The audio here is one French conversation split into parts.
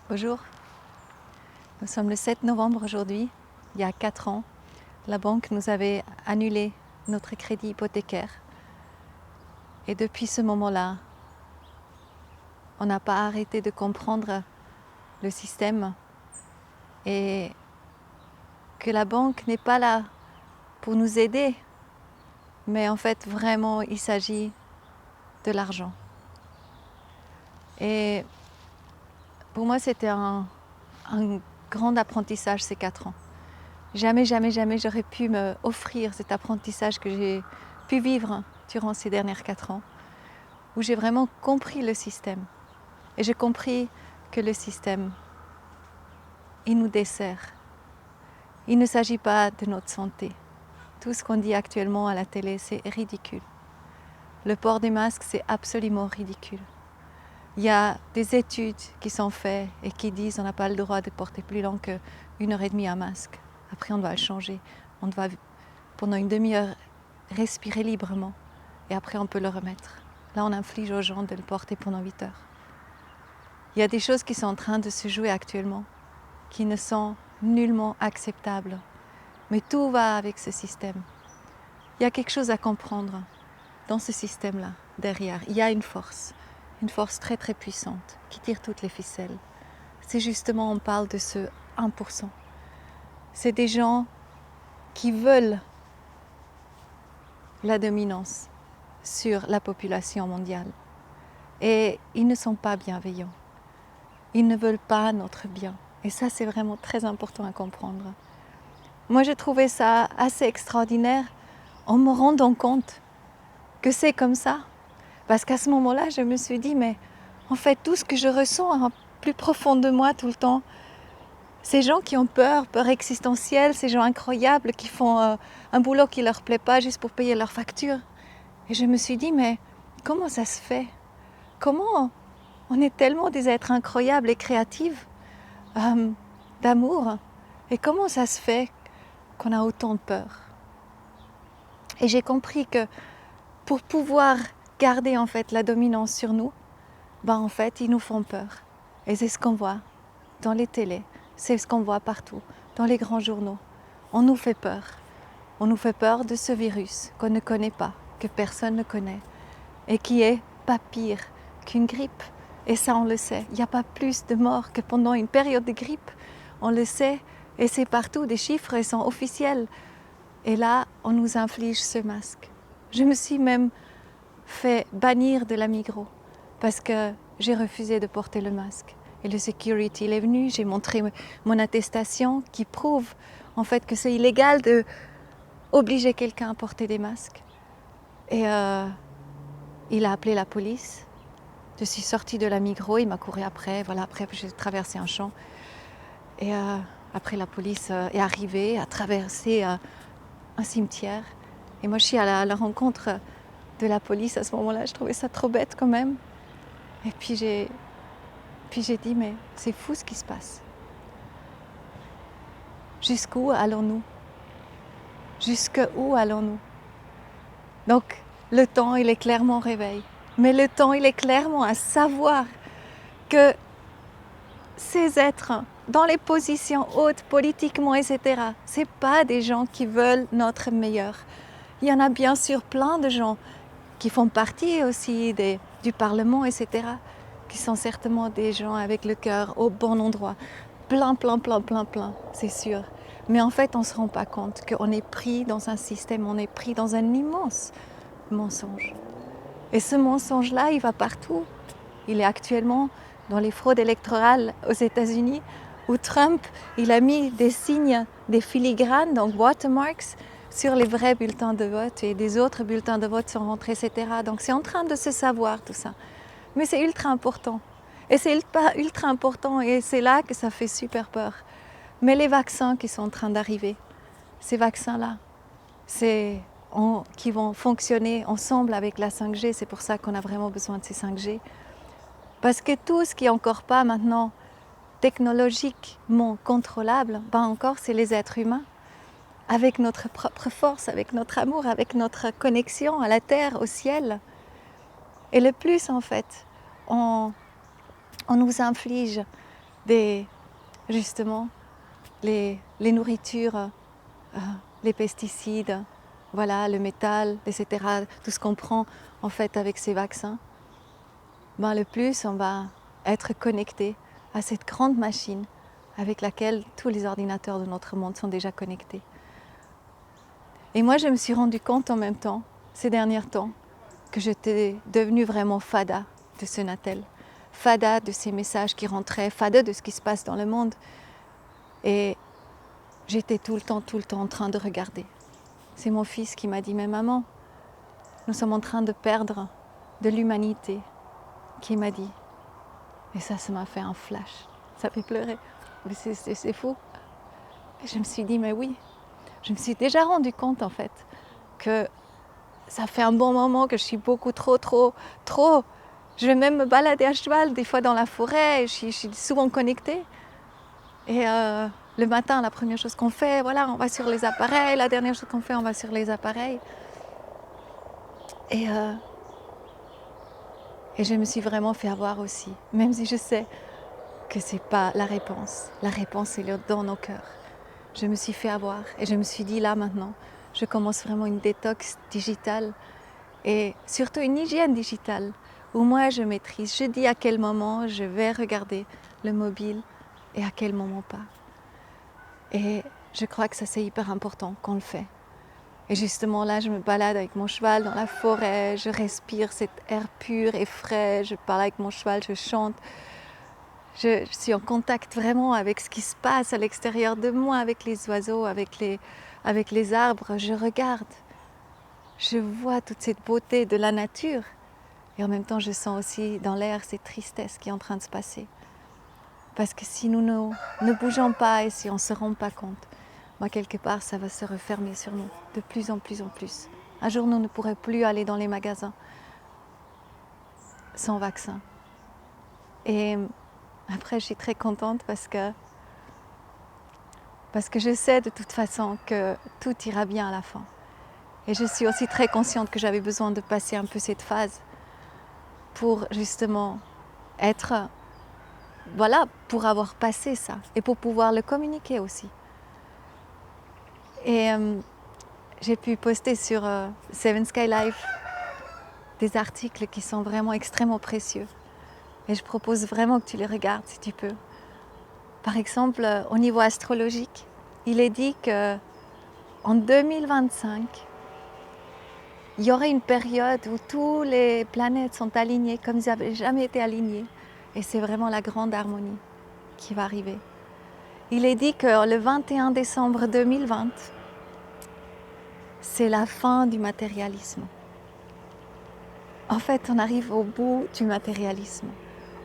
Bonjour, nous sommes le 7 novembre aujourd'hui. Il y a 4 ans, la banque nous avait annulé notre crédit hypothécaire. Et depuis ce moment-là, on n'a pas arrêté de comprendre le système et que la banque n'est pas là pour nous aider, mais en fait vraiment il s'agit de l'argent. Et pour moi c'était un grand apprentissage ces 4 ans. Jamais j'aurais pu me offrir cet apprentissage que j'ai pu vivre durant ces dernières 4 ans, où j'ai vraiment compris le système. Et j'ai compris que le système, il nous dessert. Il ne s'agit pas de notre santé. Tout ce qu'on dit actuellement à la télé, c'est ridicule. Le port des masques, c'est absolument ridicule. Il y a des études qui sont faites et qui disent qu'on n'a pas le droit de porter plus long qu'1h30 un masque. Après, on doit le changer. On doit, pendant une demi-heure, respirer librement. Et après, on peut le remettre. Là, on inflige aux gens de le porter pendant 8 heures. Il y a des choses qui sont en train de se jouer actuellement, qui ne sont nullement acceptables. Mais tout va avec ce système. Il y a quelque chose à comprendre dans ce système-là, derrière. Il y a une force très très puissante qui tire toutes les ficelles. C'est justement, on parle de ce 1%. C'est des gens qui veulent la dominance sur la population mondiale. Et ils ne sont pas bienveillants. Ils ne veulent pas notre bien. Et ça, c'est vraiment très important à comprendre. Moi, j'ai trouvé ça assez extraordinaire en me rendant compte que c'est comme ça. Parce qu'à ce moment-là, je me suis dit, mais en fait, tout ce que je ressens plus profond de moi tout le temps, ces gens qui ont peur existentielle, ces gens incroyables qui font un boulot qui ne leur plaît pas juste pour payer leurs factures. Et je me suis dit, mais comment ça se fait? Comment on est tellement des êtres incroyables et créatifs, d'amour, et comment ça se fait qu'on a autant de peur? Et j'ai compris que pour pouvoir garder en fait la dominance sur nous, en fait ils nous font peur. Et c'est ce qu'on voit dans les télés, c'est ce qu'on voit partout, dans les grands journaux. On nous fait peur. On nous fait peur de ce virus qu'on ne connaît pas, que personne ne connaît, et qui est pas pire qu'une grippe. Et ça, on le sait. Il n'y a pas plus de morts que pendant une période de grippe. On le sait, et c'est partout, des chiffres sont officiels. Et là, on nous inflige ce masque. Je me suis même fait bannir de la Migros parce que j'ai refusé de porter le masque. Et le security il est venu, j'ai montré mon attestation qui prouve en fait que c'est illégal de obliger quelqu'un à porter des masques. Et il a appelé la police. Je suis sortie de la Migros, il m'a couru après. Voilà, après j'ai traversé un champ. Et après la police est arrivée, a traversé un cimetière. Et moi je suis à la rencontre de la police à ce moment-là. Je trouvais ça trop bête quand même. Et puis j'ai dit, mais c'est fou ce qui se passe. Jusqu'où allons-nous? Jusqu'où allons-nous? Donc, le temps, il est clairement réveil. Mais le temps, il est clairement à savoir que ces êtres, dans les positions hautes, politiquement, etc., ce n'est pas des gens qui veulent notre meilleur. Il y en a bien sûr plein de gens qui font partie aussi du Parlement, etc., qui sont certainement des gens avec le cœur au bon endroit. Plein, c'est sûr. Mais en fait, on ne se rend pas compte qu'on est pris dans un système, on est pris dans un immense mensonge. Et ce mensonge-là, il va partout. Il est actuellement dans les fraudes électorales aux États-Unis, où Trump, il a mis des signes, des filigranes, donc watermarks, sur les vrais bulletins de vote, et des autres bulletins de vote sont rentrés, etc. Donc c'est en train de se savoir tout ça. Mais c'est ultra important. Et c'est ultra important, et c'est là que ça fait super peur. Mais les vaccins qui sont en train d'arriver, ces vaccins-là, qui vont fonctionner ensemble avec la 5G, c'est pour ça qu'on a vraiment besoin de ces 5G. Parce que tout ce qui n'est encore pas maintenant technologiquement contrôlable, encore c'est les êtres humains, avec notre propre force, avec notre amour, avec notre connexion à la terre, au ciel. Et le plus en fait, on nous inflige justement les nourritures, les pesticides, voilà, le métal, etc., tout ce qu'on prend en fait avec ces vaccins, ben, le plus on va être connecté à cette grande machine avec laquelle tous les ordinateurs de notre monde sont déjà connectés. Et moi, je me suis rendu compte en même temps, ces derniers temps, que j'étais devenue vraiment fada de ce Natel, fada de ces messages qui rentraient, fada de ce qui se passe dans le monde. Et j'étais tout le temps en train de regarder. C'est mon fils qui m'a dit, mais maman, nous sommes en train de perdre de l'humanité, qui m'a dit. Et ça m'a fait un flash, ça fait pleurer, mais c'est fou. Et je me suis dit, mais oui, je me suis déjà rendu compte en fait que ça fait un bon moment que je suis beaucoup trop. Je vais même me balader à cheval des fois dans la forêt, je suis souvent connectée. Et le matin, la première chose qu'on fait, voilà, on va sur les appareils. La dernière chose qu'on fait, on va sur les appareils. Et je me suis vraiment fait avoir aussi, même si je sais que c'est pas la réponse. La réponse est dans nos cœurs. Je me suis fait avoir et je me suis dit là maintenant, je commence vraiment une détox digitale et surtout une hygiène digitale où moi je maîtrise, je dis à quel moment je vais regarder le mobile et à quel moment pas. Et je crois que ça c'est hyper important qu'on le fait. Et justement là je me balade avec mon cheval dans la forêt, je respire cet air pur et frais, je parle avec mon cheval, je chante. Je suis en contact vraiment avec ce qui se passe à l'extérieur de moi, avec les oiseaux, avec les arbres. Je regarde, je vois toute cette beauté de la nature. Et en même temps, je sens aussi dans l'air cette tristesse qui est en train de se passer. Parce que si nous ne bougeons pas et si on ne se rend pas compte, moi, quelque part, ça va se refermer sur nous de plus en plus. Un jour, nous ne pourrons plus aller dans les magasins sans vaccin. Et après, je suis très contente parce que je sais de toute façon que tout ira bien à la fin. Et je suis aussi très consciente que j'avais besoin de passer un peu cette phase pour justement être, voilà, pour avoir passé ça et pour pouvoir le communiquer aussi. Et j'ai pu poster sur Seven Sky Life des articles qui sont vraiment extrêmement précieux. Et je propose vraiment que tu les regardes si tu peux. Par exemple, au niveau astrologique, il est dit qu'en 2025, il y aurait une période où tous les planètes sont alignées comme ils n'avaient jamais été alignées. Et c'est vraiment la grande harmonie qui va arriver. Il est dit que le 21 décembre 2020, c'est la fin du matérialisme. En fait, on arrive au bout du matérialisme.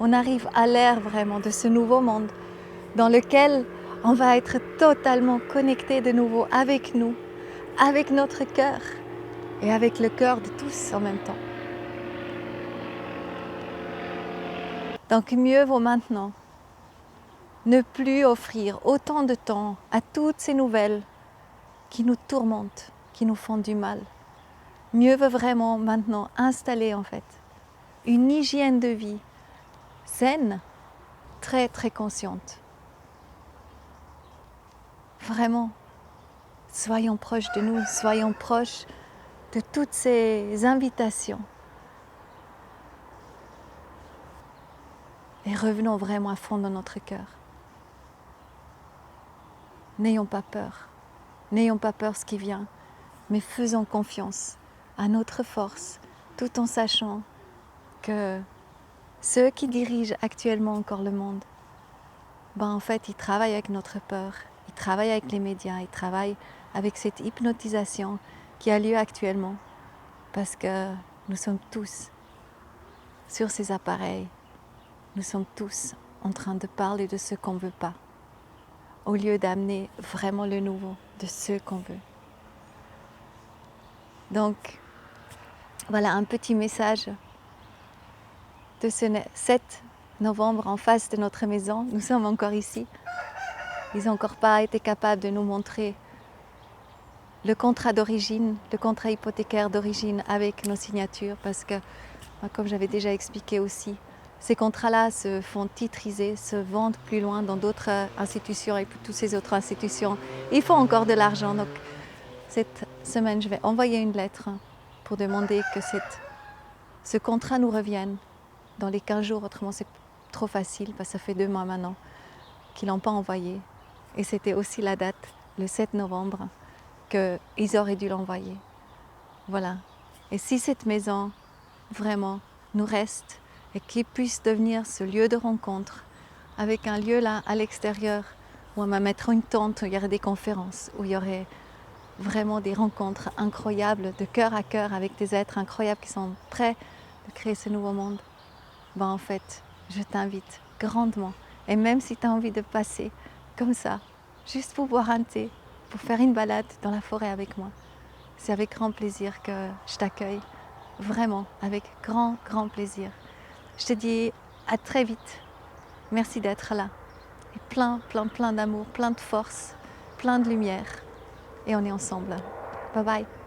On arrive à l'ère vraiment de ce nouveau monde dans lequel on va être totalement connecté de nouveau avec nous, avec notre cœur et avec le cœur de tous en même temps. Donc mieux vaut maintenant ne plus offrir autant de temps à toutes ces nouvelles qui nous tourmentent, qui nous font du mal. Mieux vaut vraiment maintenant installer en fait une hygiène de vie saine, très consciente. Vraiment, soyons proches de nous, soyons proches de toutes ces invitations. Et revenons vraiment à fond dans notre cœur. N'ayons pas peur ce qui vient, mais faisons confiance à notre force, tout en sachant que ceux qui dirigent actuellement encore le monde, en fait, ils travaillent avec notre peur, ils travaillent avec les médias, ils travaillent avec cette hypnotisation qui a lieu actuellement, parce que nous sommes tous sur ces appareils, nous sommes tous en train de parler de ce qu'on ne veut pas, au lieu d'amener vraiment le nouveau de ce qu'on veut. Donc, voilà un petit message de ce 7 novembre en face de notre maison. Nous sommes encore ici. Ils n'ont encore pas été capables de nous montrer le contrat d'origine, le contrat hypothécaire d'origine avec nos signatures parce que, comme j'avais déjà expliqué aussi, ces contrats-là se font titriser, se vendent plus loin dans d'autres institutions et puis toutes ces autres institutions. Ils font encore de l'argent. Donc cette semaine, je vais envoyer une lettre pour demander que ce contrat nous revienne dans les 15 jours. Autrement, c'est trop facile parce que ça fait 2 mois maintenant qu'ils l'ont pas envoyé. Et c'était aussi la date, le 7 novembre, qu'ils auraient dû l'envoyer. Voilà. Et si cette maison, vraiment, nous reste et qu'il puisse devenir ce lieu de rencontre, avec un lieu là à l'extérieur où on va mettre une tente, où il y aurait des conférences, où il y aurait vraiment des rencontres incroyables de cœur à cœur avec des êtres incroyables qui sont prêts de créer ce nouveau monde, ben en fait, je t'invite grandement. Et même si tu as envie de passer comme ça, juste pour boire un thé, pour faire une balade dans la forêt avec moi, c'est avec grand plaisir que je t'accueille. Vraiment, avec grand, grand plaisir. Je te dis à très vite. Merci d'être là. Et plein, plein, plein d'amour, plein de force, plein de lumière. Et on est ensemble. Bye bye.